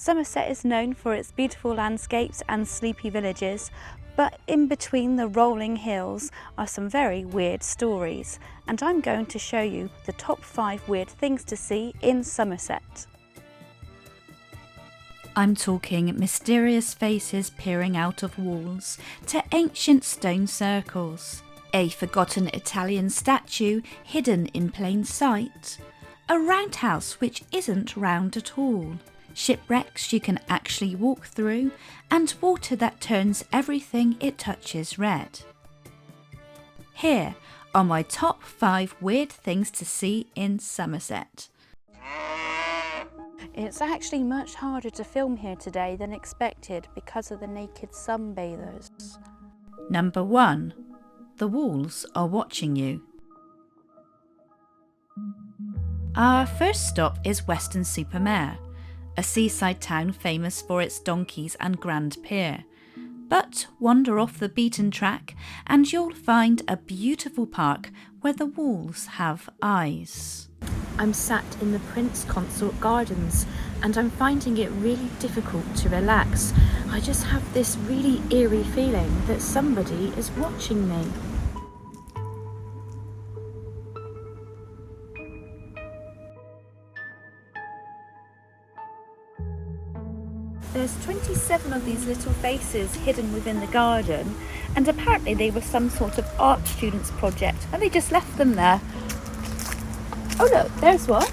Somerset is known for its beautiful landscapes and sleepy villages, but in between the rolling hills are some very weird stories, and I'm going to show you the top 5 weird things to see in Somerset. I'm talking mysterious faces peering out of walls to ancient stone circles, a forgotten Italian statue hidden in plain sight, a roundhouse which isn't round at all, shipwrecks you can actually walk through, and water that turns everything it touches red. Here are my top 5 weird things to see in Somerset. It's actually much harder to film here today than expected because of the naked sunbathers. Number 1. The walls are watching you. Our first stop is Weston-super-Mare, a seaside town famous for its donkeys and grand pier. But wander off the beaten track and you'll find a beautiful park where the walls have eyes. I'm sat in the Prince Consort Gardens and I'm finding it really difficult to relax. I just have this really eerie feeling that somebody is watching me. There's 27 of these little faces hidden within the garden, and apparently they were some sort of art students' project and they just left them there. Oh look, there's one.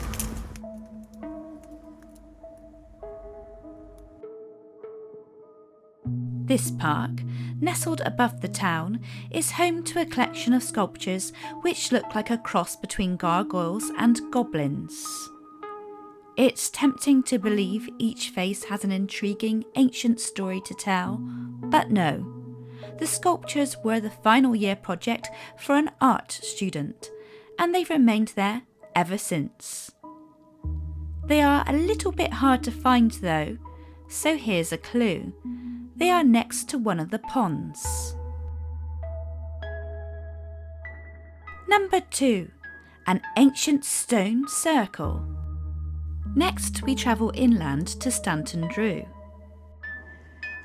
This park, nestled above the town, is home to a collection of sculptures which look like a cross between gargoyles and goblins. It's tempting to believe each face has an intriguing ancient story to tell, but no. The sculptures were the final year project for an art student, and they've remained there ever since. They are a little bit hard to find though, so here's a clue. They are next to one of the ponds. Number 2. An ancient stone circle. Next we travel inland to Stanton.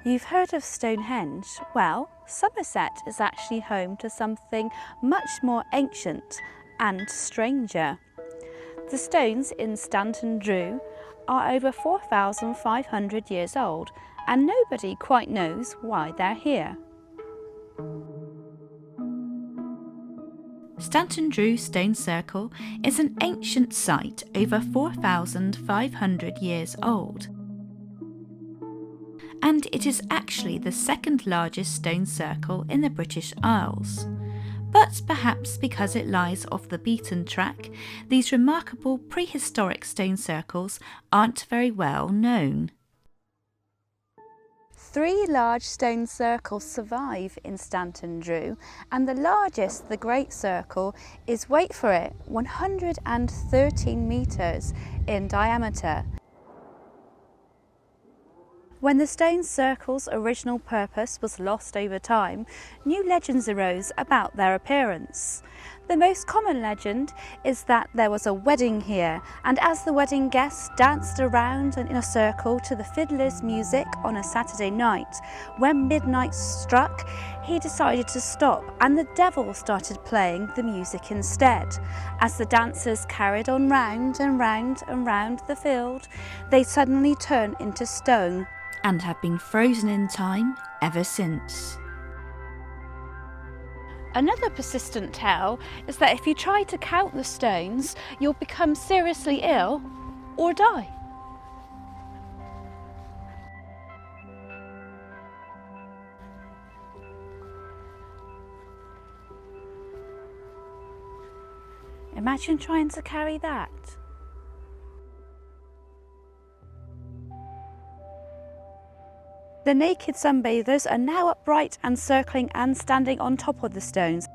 You've heard of Stonehenge? Well, Somerset is actually home to something much more ancient and stranger. The stones in Stanton are over 4,500 years old, and nobody quite knows why they're here. Stanton Stone Circle is an ancient site over 4,500 years old. And it is actually the second largest stone circle in the British Isles. But perhaps because it lies off the beaten track, these remarkable prehistoric stone circles aren't very well known. 3 large stone circles survive in Stanton, and the largest, the Great Circle, is, wait for it, 113 metres in diameter. When the stone circle's original purpose was lost over time, new legends arose about their appearance. The most common legend is that there was a wedding here, and as the wedding guests danced around in a circle to the fiddler's music on a Saturday night, when midnight struck, he decided to stop and the devil started playing the music instead. As the dancers carried on round and round and round the field, they suddenly turned into stone. And have been frozen in time ever since. Another persistent tale is that if you try to count the stones, you'll become seriously ill or die. Imagine trying to carry that. The naked sunbathers are now upright and circling and standing on top of the stones.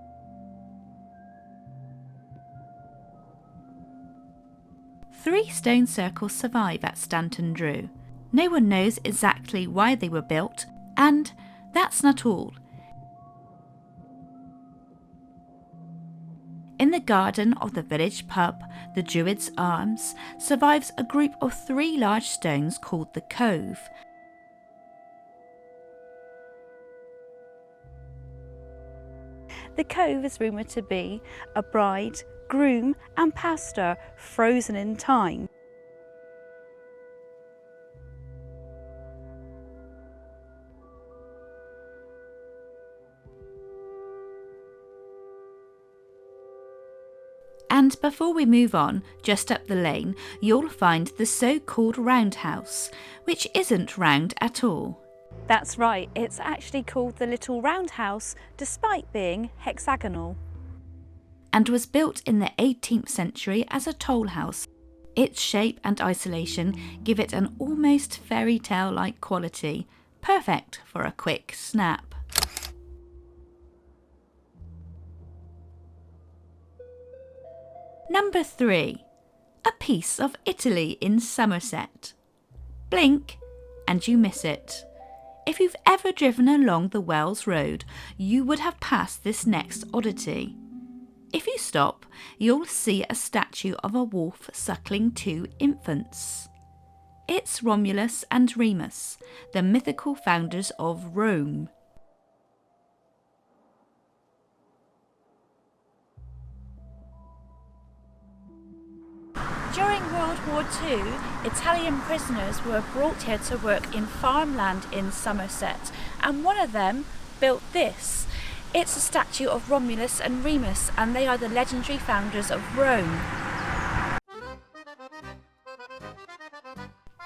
Three stone circles survive at Stanton. No one knows exactly why they were built, and that's not all. In the the garden of the village pub, the Druid's Arms, survives a group of 3 large stones called the Cove. The Cove is rumoured to be a bride, groom and pastor frozen in time. And before we move on, just up the lane, you'll find the so-called roundhouse, which isn't round at all. That's right, it's actually called the Little Roundhouse despite being hexagonal. And was built in the 18th century as a toll house. Its shape and isolation give it an almost fairy tale-like quality, perfect for a quick snap. Number 3. A piece of Italy in Somerset. Blink and you miss it. If you've ever driven along the Wells Road, you would have passed this next oddity. If you stop, you'll see a statue of a wolf suckling 2 infants. It's Romulus and Remus, the mythical founders of Rome. During World War II, Italian prisoners were brought here to work in farmland in Somerset, and one of them built this. It's a statue of Romulus and Remus, and they are the legendary founders of Rome.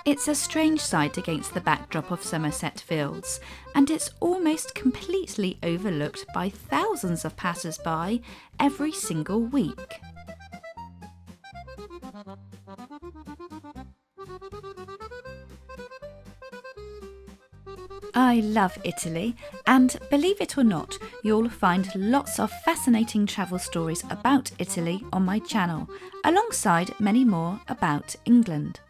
It's a strange sight against the backdrop of Somerset Fields, and it's almost completely overlooked by thousands of passers-by every single week. I love Italy, and believe it or not, you'll find lots of fascinating travel stories about Italy on my channel, alongside many more about England.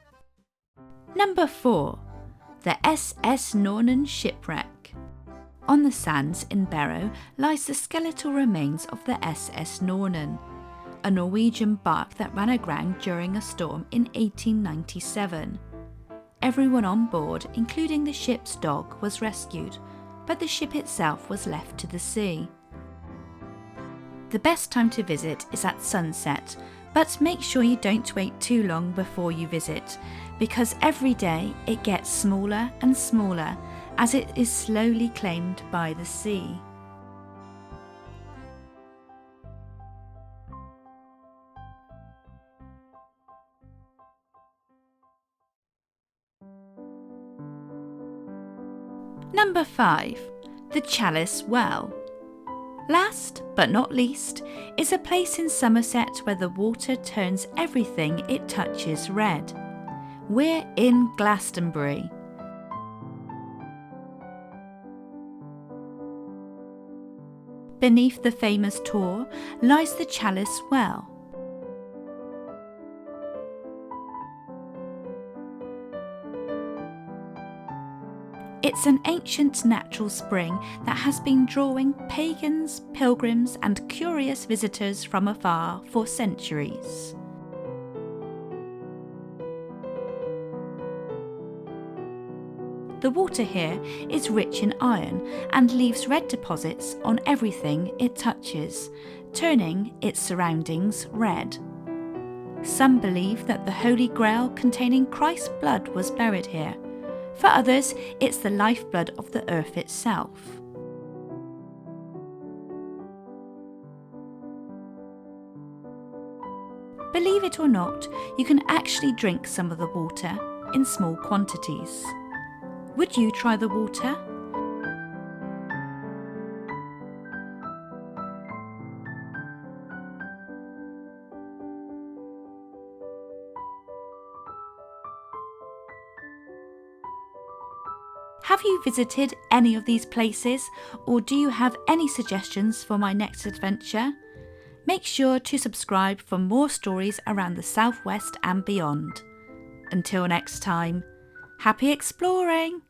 Number 4. The SS Nornen Shipwreck. On the sands in Barrow lies the skeletal remains of the SS Nornen, a Norwegian bark that ran aground during a storm in 1897. Everyone on board, including the ship's dog, was rescued, but the ship itself was left to the sea. The best time to visit is at sunset, but make sure you don't wait too long before you visit, because every day it gets smaller and smaller as it is slowly claimed by the sea. Number 5. The Chalice Well. Last but not least is a place in Somerset where the water turns everything it touches red. We're in Glastonbury. Beneath the famous Tor lies the Chalice Well. It's an ancient natural spring that has been drawing pagans, pilgrims and curious visitors from afar for centuries. The water here is rich in iron and leaves red deposits on everything it touches, turning its surroundings red. Some believe that the Holy Grail containing Christ's blood was buried here. For others, it's the lifeblood of the earth itself. Believe it or not, you can actually drink some of the water in small quantities. Would you try the water? Have you visited any of these places, or do you have any suggestions for my next adventure? Make sure to subscribe for more stories around the southwest and beyond. Until next time, happy exploring!